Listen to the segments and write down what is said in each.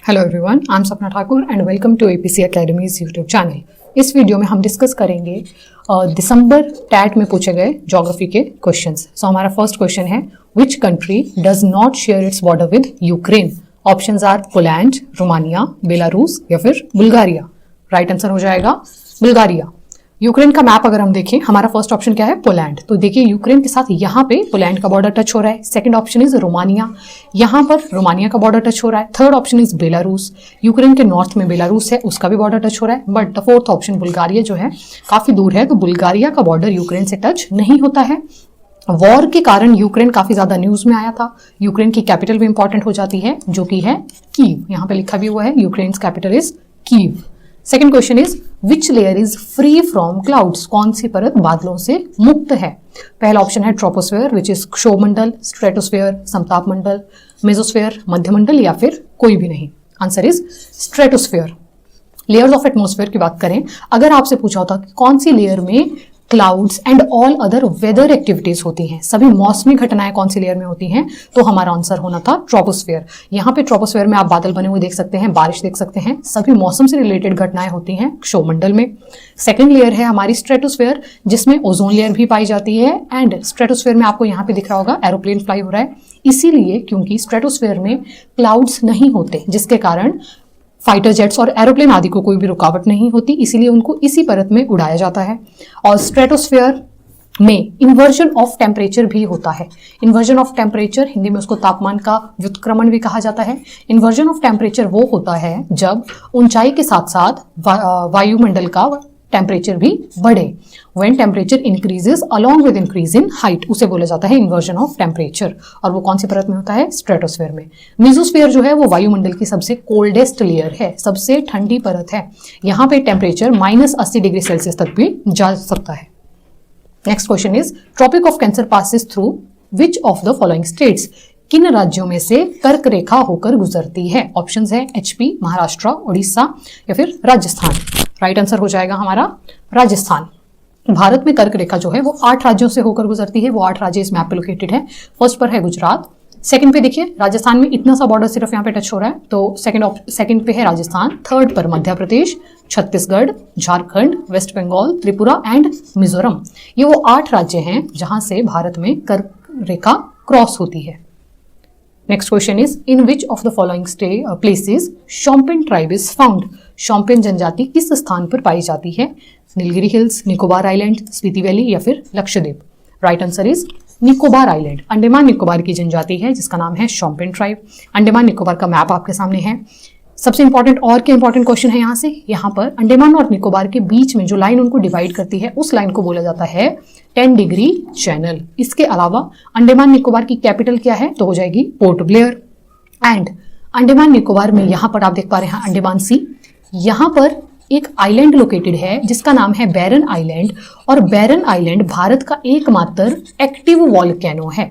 Hello everyone, I am Sapna Thakur and welcome to APC academy's YouTube channel. इस video में हम discuss करेंगे दिसंबर TET में पूछे गए ज्योग्राफी के क्वेश्चंस। सो हमारा फर्स्ट क्वेश्चन है, which country does not share its border with Ukraine? Options are Poland, Romania, Belarus या फिर बुल्गारिया। राइट आंसर हो जाएगा बुल्गारिया। यूक्रेन का मैप अगर हम देखें, हमारा फर्स्ट ऑप्शन क्या है? पोलैंड। तो देखिए यूक्रेन के साथ यहाँ पे पोलैंड का बॉर्डर टच हो रहा है। सेकंड ऑप्शन इज रोमानिया, यहाँ पर रोमानिया का बॉर्डर टच हो रहा है। Third option is Belarus, Ukraine के नॉर्थ में बेलारूस है, उसका भी बॉर्डर टच हो रहा है। But the fourth option Bulgaria जो है काफी दूर है, तो बुल्गारिया का बॉर्डर यूक्रेन से टच नहीं होता है। वॉर के कारण यूक्रेन काफी ज्यादा न्यूज में आया था। यूक्रेन की कैपिटल भी इंपॉर्टेंट हो जाती है, जो कि है कीव। यहाँ पे लिखा भी हुआ है Ukraine capital is Kyiv. Second question is, which layer is free from clouds? कौन सी परत बादलों से मुक्त है? पहला ऑप्शन है ट्रोपोस्फेयर विच इज क्षोभमंडल, स्ट्रेटोस्फेयर समताप मंडल, मेसोस्फेयर मध्यमंडल या फिर कोई भी नहीं। Answer is stratosphere. Layers of atmosphere की बात करें, अगर आपसे पूछा होता कि कौन सी लेयर में clouds and all other weather activities होती हैं, सभी मौसमी घटनाएं कौन सी लेयर में होती हैं, तो हमारा आंसर होना था ट्रोपोस्फेयर। यहाँ पे ट्रोपोस्फेयर में आप बादल बने हुए देख सकते हैं, बारिश देख सकते हैं, सभी मौसम से रिलेटेड घटनाएं होती हैं क्षोभमंडल में। सेकेंड लेयर है हमारी स्ट्रेटोस्फेयर, जिसमें ओजोन लेयर भी पाई जाती है। एंड स्ट्रेटोस्फेयर में आपको यहाँ पे दिख रहा होगा एरोप्लेन फ्लाई हो रहा है, इसीलिए क्योंकि स्ट्रेटोस्फेयर में क्लाउड्स नहीं होते, जिसके कारण फाइटर जेट्स और एरोप्लेन आदि को कोई भी रुकावट नहीं होती, इसीलिए उनको इसी परत में उड़ाया जाता है। और स्ट्रेटोस्फेयर में इन्वर्जन ऑफ टेम्परेचर भी होता है। इन्वर्जन ऑफ टेम्परेचर हिंदी में उसको तापमान का व्युत्क्रमण भी कहा जाता है। इन्वर्जन ऑफ टेम्परेचर वो होता है जब ऊंचाई के साथ साथ वायुमंडल का टेम्परेचर भी बढ़े। When temperature increases along with increase in height, उसे बोला जाता है इन्वर्जन ऑफ टेम्परेचर। और वो कौन सी परत में होता है? स्ट्रेटोस्फेयर में। मेसोस्फेयर जो है वो वायुमंडल की सबसे कोल्डेस्ट लेयर है, सबसे ठंडी परत है। यहाँ पे टेम्परेचर -80 डिग्री सेल्सियस तक भी जा सकता है। Next question is, tropic of cancer passes through which of the following states? किन राज्यों में से कर्क रेखा होकर गुजरती है? ऑप्शंस है एचपी, महाराष्ट्र, उड़ीसा या फिर राजस्थान। राइट आंसर हो जाएगा हमारा राजस्थान। भारत में कर्क रेखा जो है वो 8 राज्यों से होकर गुजरती है। वो 8 राज्य इस मैप पे लोकेटेड है। फर्स्ट पर है गुजरात, सेकंड पे देखिए राजस्थान में इतना सा बॉर्डर सिर्फ यहाँ पे टच हो रहा है, तो सेकंड पे है राजस्थान। थर्ड पर मध्य प्रदेश, छत्तीसगढ़, झारखंड, वेस्ट बंगाल, त्रिपुरा एंड मिजोरम। ये वो 8 राज्य हैं जहां से भारत में कर्क रेखा क्रॉस होती है। Next question is, in which of the following places Shompen tribe is found? Shompen जनजाति किस स्थान पर पाई जाती है? Nilgiri hills, Nicobar island, Spiti valley या फिर Lakshadweep. Right answer is Nicobar island. Andaman Nicobar की जनजाति है जिसका नाम है शोम्पेन ट्राइब। अंडमान निकोबार का मैप आपके सामने है। सबसे इंपॉर्टेंट और क्या इंपॉर्टेंट क्वेश्चन है यहाँ पर अंडमान और निकोबार के बीच में जो लाइन उनको डिवाइड करती है, उस लाइन को बोला जाता है 10 डिग्री चैनल। इसके अलावा अंडमान निकोबार की कैपिटल क्या है? तो हो जाएगी port Blair. And Andaman Nicobar में यहाँ पर आप देख पा रहे हैं अंडमान सी, यहाँ पर एक आइलैंड लोकेटेड है जिसका नाम है बैरन आइलैंड। और बैरन आइलैंड भारत का एकमात्र एक्टिव वॉल्केनो है।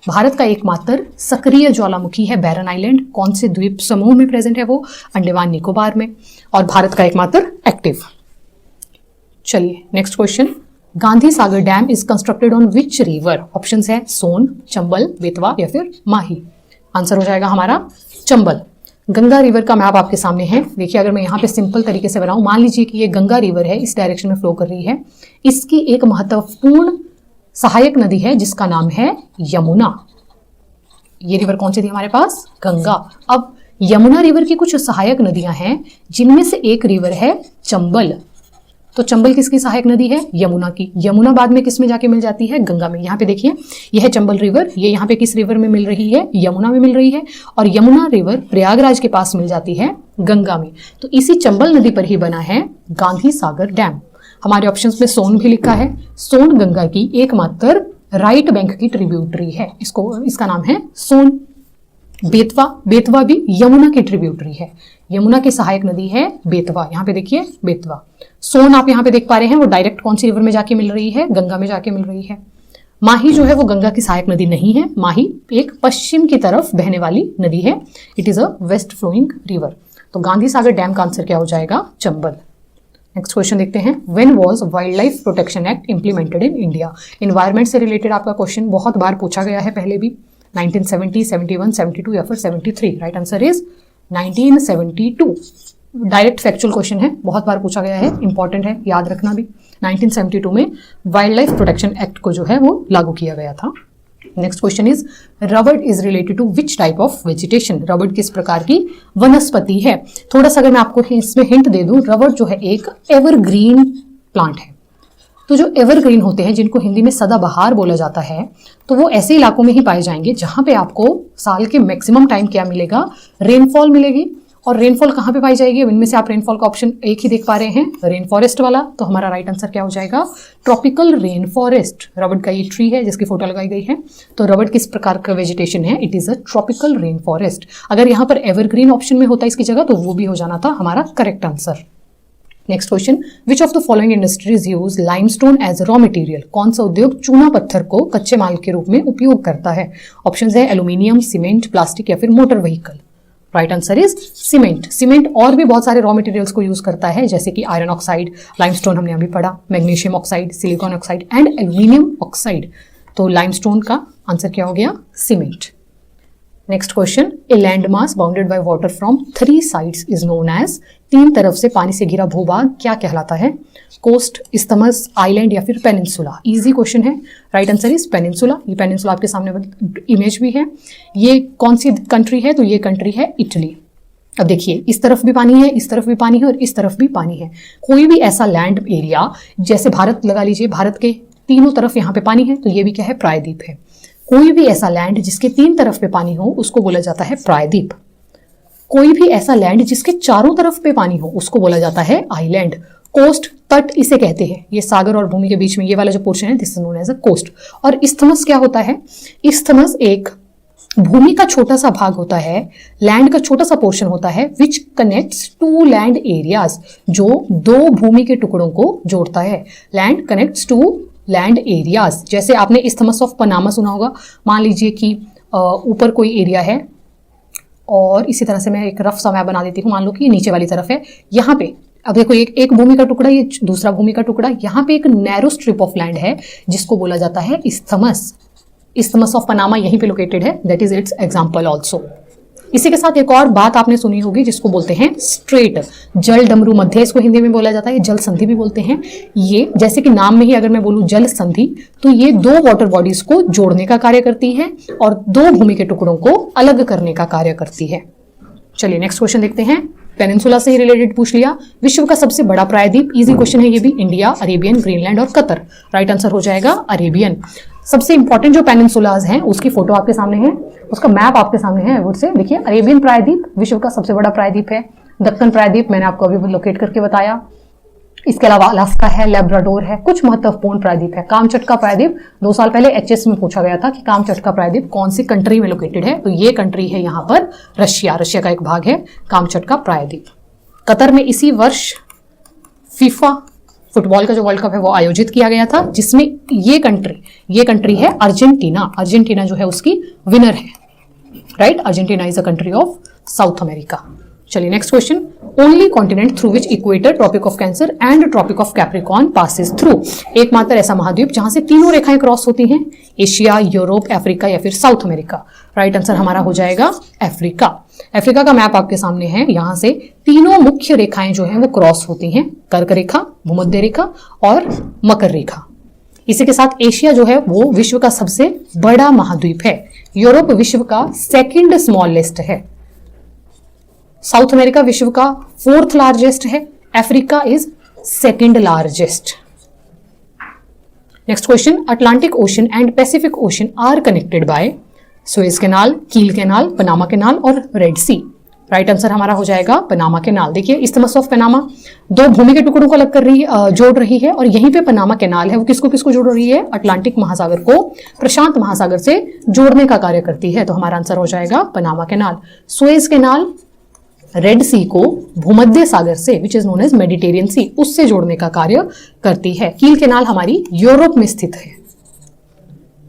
भारत का एकमात्र सक्रिय ज्वालामुखी है बैरन आइलैंड। कौन से द्वीप समूह में प्रेजेंट है वो? अंडमान निकोबार में। और भारत का एकमात्र एक्टिव। चलिए next question, Gandhi Sagar dam is constructed on which river? Options है सोन, चंबल, बेतवा या फिर माही। आंसर हो जाएगा हमारा चंबल। गंगा रिवर का मैप आपके सामने है। देखिए अगर मैं यहाँ पे सिंपल तरीके से बनाऊं, मान लीजिए कि ये गंगा रिवर है, इस डायरेक्शन में फ्लो कर रही है। इसकी एक महत्वपूर्ण सहायक नदी है जिसका नाम है यमुना। ये रिवर कौन सी थी हमारे पास? गंगा। अब यमुना रिवर की कुछ सहायक नदियां हैं, जिनमें से एक रिवर है चंबल। तो चंबल किसकी सहायक नदी है? यमुना की। यमुना बाद में किस में जाके मिल जाती है? गंगा में। यहाँ पे देखिए यह है चंबल रिवर, ये यहाँ पे किस रिवर में मिल रही है? यमुना में मिल रही है। और यमुना रिवर प्रयागराज के पास मिल जाती है गंगा में। तो इसी चंबल नदी पर ही बना है गांधी सागर डैम। हमारे ऑप्शंस में सोन भी लिखा है। सोन गंगा की एकमात्र राइट बैंक की ट्रिब्यूटरी है, इसका नाम है सोन। बेतवा भी यमुना की ट्रिब्यूटरी है। यमुना की सहायक नदी है बेतवा। यहाँ पे देखिए बेतवा। सोन आप यहाँ पे देख पा रहे हैं, वो डायरेक्ट कौन सी रिवर में जाके मिल रही है? गंगा में जाके मिल रही है। माही जो है वो गंगा की सहायक नदी नहीं है। माही एक पश्चिम की तरफ बहने वाली नदी है। It is a west flowing river. तो गांधी सागर डैम का आंसर क्या हो जाएगा? चंबल। नेक्स्ट क्वेश्चन देखते हैं, when was wild life protection act implemented in India? Environment से रिलेटेड आपका क्वेश्चन बहुत बार पूछा गया है पहले भी। 1970, 71, 72 या फिर 73। Right answer is 1972। Direct factual question है, बहुत बार पूछा गया है, इंपॉर्टेंट है, याद रखना भी। 1972 में वाइल्ड लाइफ प्रोटेक्शन एक्ट को जो है वो लागू किया गया था। Next question is rubber is related to which type of vegetation. रबड़ किस प्रकार की वनस्पति है। थोड़ा सा अगर मैं आपको इसमें हिंट दे दूं, रबड़ जो है एक एवरग्रीन प्लांट है। तो जो एवरग्रीन होते हैं, जिनको हिंदी में सदाबहार बोला जाता है, तो वो ऐसे इलाकों में ही पाए जाएंगे जहां पे आपको साल के मैक्सिमम टाइम क्या मिलेगा, रेनफॉल मिलेगी। और रेनफॉल कहाँ पे पाई जाएगी, इनमें से आप रेनफॉल का ऑप्शन एक ही देख पा रहे हैं, रेन फॉरेस्ट वाला। तो हमारा राइट आंसर क्या हो जाएगा, ट्रॉपिकल रेन फॉरेस्ट। रबड़ का ये ट्री है जिसकी फोटो लगाई गई है। तो रबड़ किस प्रकार का वेजिटेशन है, it is a tropical rain forest. अगर यहाँ पर एवरग्रीन ऑप्शन में होता इसकी जगह तो वो भी हो जाना था हमारा correct answer. Next question, which of the following industries use limestone as raw material. कौन सा उद्योग चूना पत्थर को कच्चे माल के रूप में उपयोग करता है। ऑप्शन है एल्यूमिनियम, सीमेंट, प्लास्टिक या फिर motor vehicle. Right answer is cement. Cement और भी बहुत सारे रॉ मटेरियल्स को यूज करता है, जैसे कि आयरन ऑक्साइड, लाइमस्टोन हमने अभी पढ़ा, magnesium oxide, silicon oxide and aluminium oxide. तो लाइमस्टोन का आंसर क्या हो गया, cement. Next question, a land mass bounded by water from 3 sides is known as. 3 तरफ से पानी से घिरा भूभाग क्या कहलाता है। कोस्ट, इस्थमस, आइलैंड या फिर पेनिनसुला। इजी क्वेश्चन है, राइट आंसर इज पेनिनसुला। ये पेनिनसुला आपके सामने इमेज भी है। ये कौन सी कंट्री है, तो ये कंट्री है इटली। अब देखिए, इस तरफ भी पानी है, इस तरफ भी पानी है और इस तरफ भी पानी है। कोई भी ऐसा लैंड एरिया, जैसे भारत लगा लीजिए, भारत के तीनों तरफ यहाँ पे पानी है, तो ये भी क्या है, प्रायद्वीप है। कोई भी ऐसा लैंड जिसके 3 तरफ पे पानी हो उसको बोला जाता है प्रायद्वीप। कोई भी ऐसा लैंड जिसके चारों तरफ पे पानी हो उसको बोला जाता है आइलैंड। कोस्ट, तट इसे कहते हैं। ये सागर और भूमि के बीच में ये वाला जो पोर्शन है, this is known as a coast. और इस्थमस क्या होता है, इस्थमस एक भूमि का छोटा सा भाग होता है, लैंड का छोटा सा पोर्शन होता है, विच कनेक्ट्स 2 लैंड एरियाज, जो 2 भूमि के टुकड़ों को जोड़ता है। Land connects 2 land areas. जैसे आपने इस्थमस ऑफ पनामा सुना होगा। मान लीजिए कि ऊपर कोई एरिया है और इसी तरह से मैं एक रफ सा मैप बना देती हूँ। मान लो कि नीचे वाली तरफ है, यहाँ पे अब देखो एक भूमि का टुकड़ा, ये दूसरा भूमि का टुकड़ा, यहाँ पे एक नैरो स्ट्रिप ऑफ लैंड है जिसको बोला जाता है इस्थमस। इस्थमस ऑफ पनामा यहीं पे लोकेटेड है, that is it's example also. इसी के साथ एक और बात आपने सुनी होगी जिसको बोलते हैं स्ट्रेट, जल डमरू मध्य इसको हिंदी में बोला जाता है, जल संधि भी बोलते हैं। ये जैसे कि नाम में ही अगर मैं बोलूं जल संधि, तो ये 2 वाटर बॉडीज को जोड़ने का कार्य करती है और 2 भूमि के टुकड़ों को अलग करने का कार्य करती है। चलिए नेक्स्ट क्वेश्चन देखते हैं। पेनिनसुला से ही रिलेटेड पूछ लिया। विश्व का सबसे बड़ा प्रायद्वीप, इजी क्वेश्चन है ये भी, इंडिया, अरेबियन, ग्रीनलैंड और कतर। राइट आंसर हो जाएगा अरेबियन। सबसे इंपॉर्टेंट जो पेनिनसुलाज हैं उसकी फोटो आपके सामने है, उसका मैप आपके सामने है वुड से। देखिए, अरेबियन प्रायद्वीप विश्व का सबसे बड़ा प्रायद्वीप है। दक्कन प्रायद्वीप मैंने आपको अभी लोकेट करके बताया। इसके अलावा अलास्का है, लेब्राडोर है, कुछ महत्वपूर्ण प्रायद्वीप है। कामचटका प्रायद्वीप 2 साल पहले एचएस में पूछा गया था कि कामचटका प्रायद्वीप कौन सी कंट्री में लोकेटेड है, तो ये कंट्री है यहाँ पर रशिया का एक भाग है कामचटका प्रायद्वीप। कतर में इसी वर्ष फीफा फुटबॉल का जो वर्ल्ड कप है वो आयोजित किया गया था, जिसमें ये कंट्री है अर्जेंटीना। अर्जेंटीना जो है उसकी विनर है, right. Argentina is a country of South America. चलिए next question, only continent through which equator, Tropic of Cancer and Tropic of Capricorn passes through. एकमात्र ऐसा महाद्वीप जहां से तीनों रेखाएं क्रॉस होती हैं, एशिया, यूरोप, अफ्रीका या फिर साउथ अमेरिका। राइट आंसर हमारा हो जाएगा अफ्रीका। अफ्रीका का मैप आपके सामने है, यहां से तीनों मुख्य रेखाएं जो हैं वो क्रॉस होती हैं, कर्क रेखा, भूमध्य रेखा और मकर रेखा। इसी के साथ एशिया जो है वो विश्व का सबसे बड़ा महाद्वीप है। यूरोप विश्व का 2nd स्मॉलेस्ट है। साउथ अमेरिका विश्व का 4th लार्जेस्ट है। Africa is 2nd largest. Next question, Atlantic ocean and Pacific ocean are connected by Suez canal, Kiel canal, Panama canal और रेड सी। राइट आंसर हमारा हो जाएगा पनामा कैनाल। देखिए, isthmus of Panama 2 भूमि के टुकड़ों को अलग कर रही है, जोड़ रही है, और यहीं पे पनामा कैनाल है वो किसको किसको जोड़ रही है, अटलांटिक महासागर को प्रशांत महासागर से जोड़ने का कार्य करती है। तो हमारा आंसर हो जाएगा Panama Canal. Suez Canal Red Sea को भूमध्य सागर से, which is known as Mediterranean Sea, उससे जोड़ने का कार्य करती है। कील कैनाल हमारी यूरोप में स्थित है।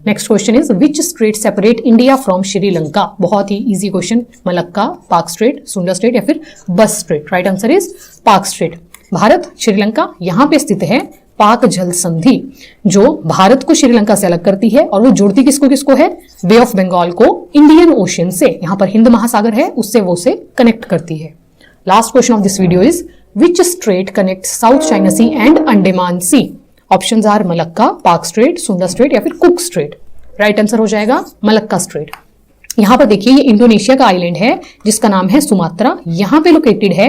Next question is which straight separate India from Sri Lanka. बहुत ही easy question, Malacca, Palk straight, सुंडा स्ट्रेट या फिर बस स्ट्रेट। राइट आंसर इज पाक स्ट्रेट। भारत, श्रीलंका यहां पे स्थित है पाक जल संधि, जो भारत को श्रीलंका से अलग करती है और वो जोड़ती किसको किसको है, बे ऑफ बंगाल को इंडियन ओशियन से, यहां पर हिंद महासागर है उससे वो से कनेक्ट करती है। Last question of this video is which strait connect South China sea and Andaman sea? Options are Malacca, Palk strait, Sunda strait या फिर कुक स्ट्रेट। राइट आंसर हो जाएगा मलक्का स्ट्रेट। यहां पर देखिए ये इंडोनेशिया का आइलैंड है जिसका नाम है सुमात्रा, यहां पे लोकेटेड है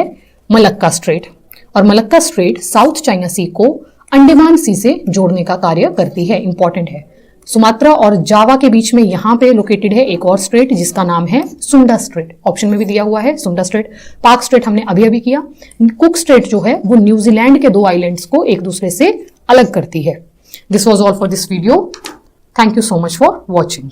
मलक्का स्ट्रेट, और मलक्का स्ट्रेट साउथ चाइना सी को अंडमान सी से जोड़ने का कार्य करती है, इंपॉर्टेंट है। सुमात्रा और जावा के बीच में यहां पे लोकेटेड है एक और स्ट्रेट जिसका नाम है सुंडा स्ट्रेट, ऑप्शन में भी दिया हुआ है सुंडा स्ट्रेट। पाक स्ट्रेट हमने अभी अभी किया। कुक स्ट्रेट जो है वो न्यूजीलैंड के दो आइलैंड्स को एक दूसरे से अलग करती है। This was all for this video. Thank you so much for watching.